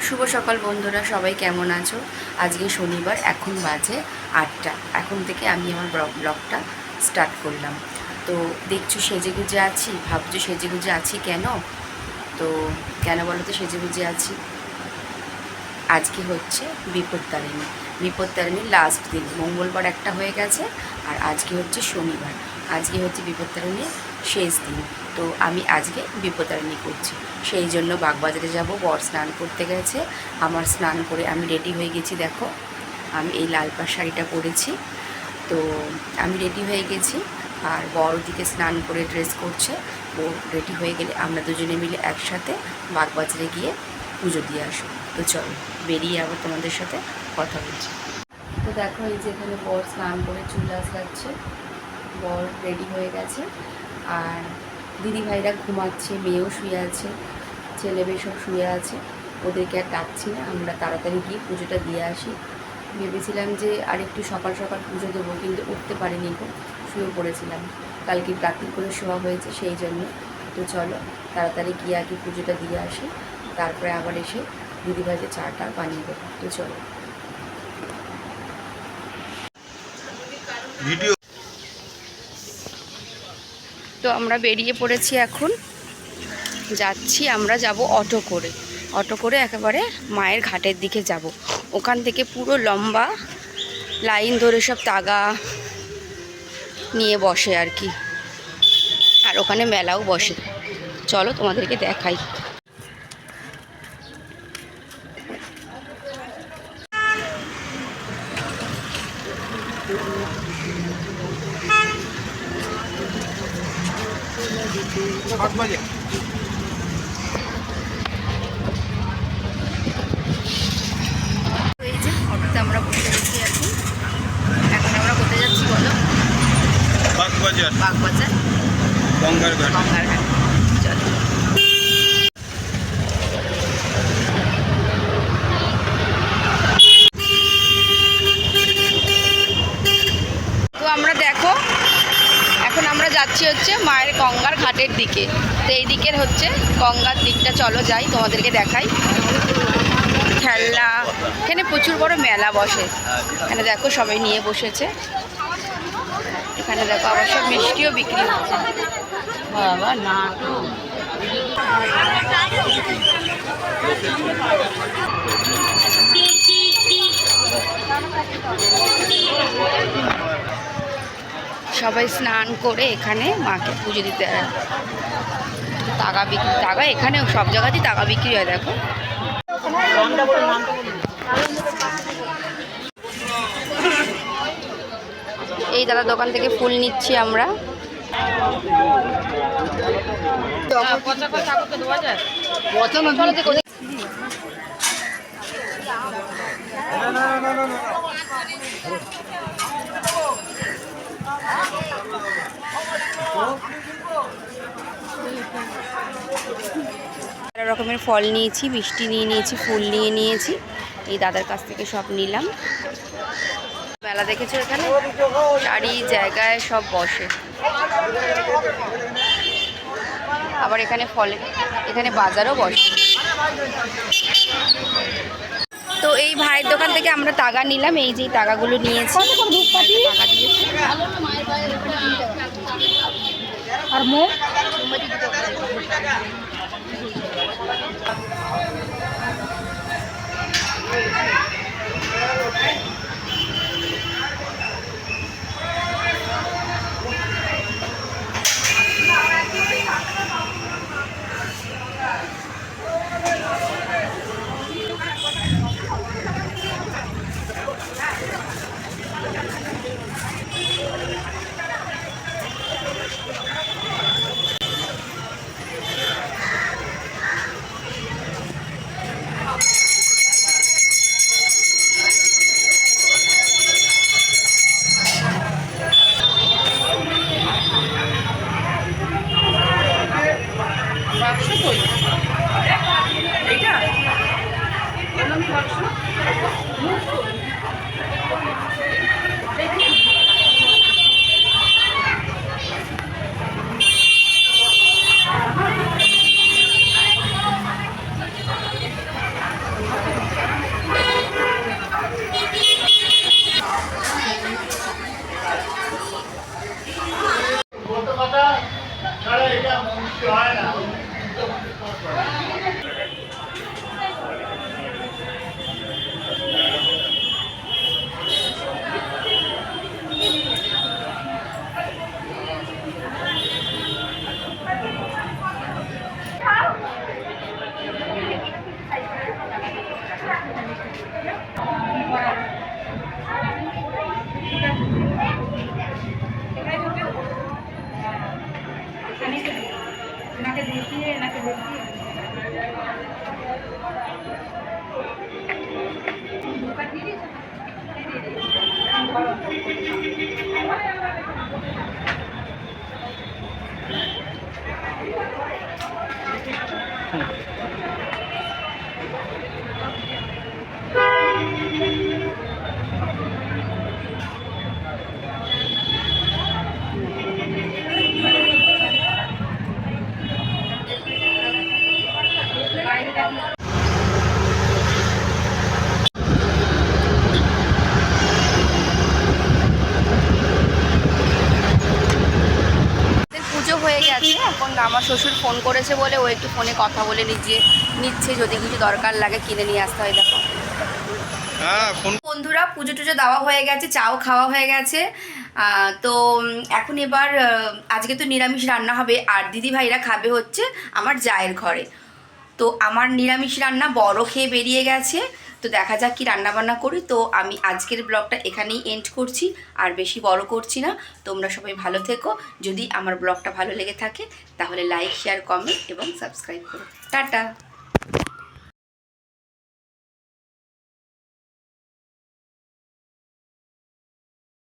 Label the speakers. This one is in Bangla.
Speaker 1: শুভ সকাল বন্ধুরা, সবাই কেমন আছো? আজকে শনিবার, এখন বাজে 8টা। এখন থেকে আমি আমার ব্লগটা স্টার্ট করলাম। তো দেখছো সেজেগুজে আছি, ভাবছো সেজেগুজে আছি কেন? তো কেন বলো তো সেজেগুজে আছি? আজকে হচ্ছে বিপত্তারিণীর লাস্ট দিন। মঙ্গলবার একটা হয়ে গেছে আর আজকে হচ্ছে শনিবার। আজকে হচ্ছে বিপত্তারিণীর শেষ দিন। তো আমি আজকে বিপত্তারিণী করছি, সেই জন্য বাগবাজারে যাব। বর স্নান করতে গেছে, আমার স্নান করে আমি রেডি হয়ে গেছি। দেখো আমি এই লাল পাড় শাড়িটা পরেছি। তো আমি রেডি হয়ে গেছি আর বর ওদিকে স্নান করে ড্রেস করছে। ও রেডি হয়ে গেলে আমরা দুজনে মিলে একসাথে বাগবাজারে গিয়ে পুজো দিয়ে আসবো। তো চলো বেরিয়ে আবার তোমাদের সাথে কথা বলছি। তো দেখো এই যে এখানে বর স্নান করে চুল আসাচ্ছে, বর রেডি হয়ে গেছে আর দিদিভাইরা ঘুমাচ্ছে, মেয়েও শুয়ে আছে, ছেলে মেয়ে সব শুয়ে আছে। ওদেরকে আর ডাকছি না, আমরা তাড়াতাড়ি গিয়ে পুজোটা দিয়ে আসি। ভেবেছিলাম যে আর একটু সকাল সকাল পুজো দেবো, কিন্তু উঠতে পারিনি, খুব শুয়ে পড়েছিলাম। কালকে রাত্রি করে শোয়া হয়েছে সেই জন্য। তো চলো তাড়াতাড়ি গিয়ে আগে পুজোটা দিয়ে আসি, তারপরে আবার এসে দিদিভাইকে চাটা বানিয়ে দেবো। তো চলো। ভিডিও তো আমরা বেরিয়ে পড়েছি, এখন যাচ্ছি। আমরা যাব অটো করে একেবারে মায়ের ঘাটের দিকে যাব। ওখান থেকে পুরো লম্বা লাইন ধরে সব তাগা নিয়ে বসে আর কি, আর ওখানে মেলাও বসে। চলো তোমাদেরকে দেখাই। এই যে অটোতে আমরা বসে গেছি। এখন আমরা কোথায় যাচ্ছি বলো? বাগবাজার গঙ্গার ঘাট। চলো। তো আমরা দেখো এখন আমরা যাচ্ছি হচ্ছে মায়ের গঙ্গার ঘাটের দিকে। তো এই দিকের হচ্ছে গঙ্গার দিকটা, চলো যাই তোমাদেরকে দেখাই। খেলনা, এখানে প্রচুর বড় মেলা বসে। এখানে দেখো সবাই নিয়ে বসেছে। এখানে দেখো আবার সব মিষ্টিও বিক্রি হচ্ছে। বাবা না, সবাই স্নান করে এখানে মাকে পুজো দিতে হয়। তাগা এখানেও সব জায়গাতেই তাগা বিক্রি হয়। দেখো এই দাদা দোকান থেকে ফুল নিচ্ছি আমরা। রকমের ফল নিয়েছি, মিষ্টি নিয়ে নিয়েছি, ফুল নিয়ে নিয়েছি। এই দাদার কাছ থেকে সব নিলাম। মেলা দেখেছো, এখানে চারি জায়গায় সব বসে। আবার এখানে এখানে বাজারও বসে। তো এই ভাইয়ের দোকান থেকে আমরা তাগা নিলাম। এই যে তাগাগুলো নিয়েছি। আর পুজো হয়ে গেছে, এখন আমার শ্বশুর ফোন করেছে বলে ও একটু ফোনে কথা বলে নিচ্ছে, যদি কিছু দরকার লাগে কিনে নিয়ে আসতে হয়। দেখো বন্ধুরা, পুজো টুজো দেওয়া হয়ে গেছে, চাও খাওয়া হয়ে গেছে। তো এখন এবার আজকে তো নিরামিষ রান্না হবে, আর দিদি ভাইরা খাবে হচ্ছে আমার জায়ের ঘরে। তো আমার নিরামিষ রান্না বড় খেয়ে বেরিয়ে গেছে, তো দেখা যাক কি রান্নাবান্না করি। তো আমি আজকের ব্লগটা এখানেই এন্ড করছি, আর বেশি বড় করছি না। তোমরা সবাই ভালো থেকো, যদি আমার ব্লগটা ভালো লেগে থাকে তাহলে লাইক, শেয়ার, কমেন্ট এবং সাবস্ক্রাইব করো। টাটা।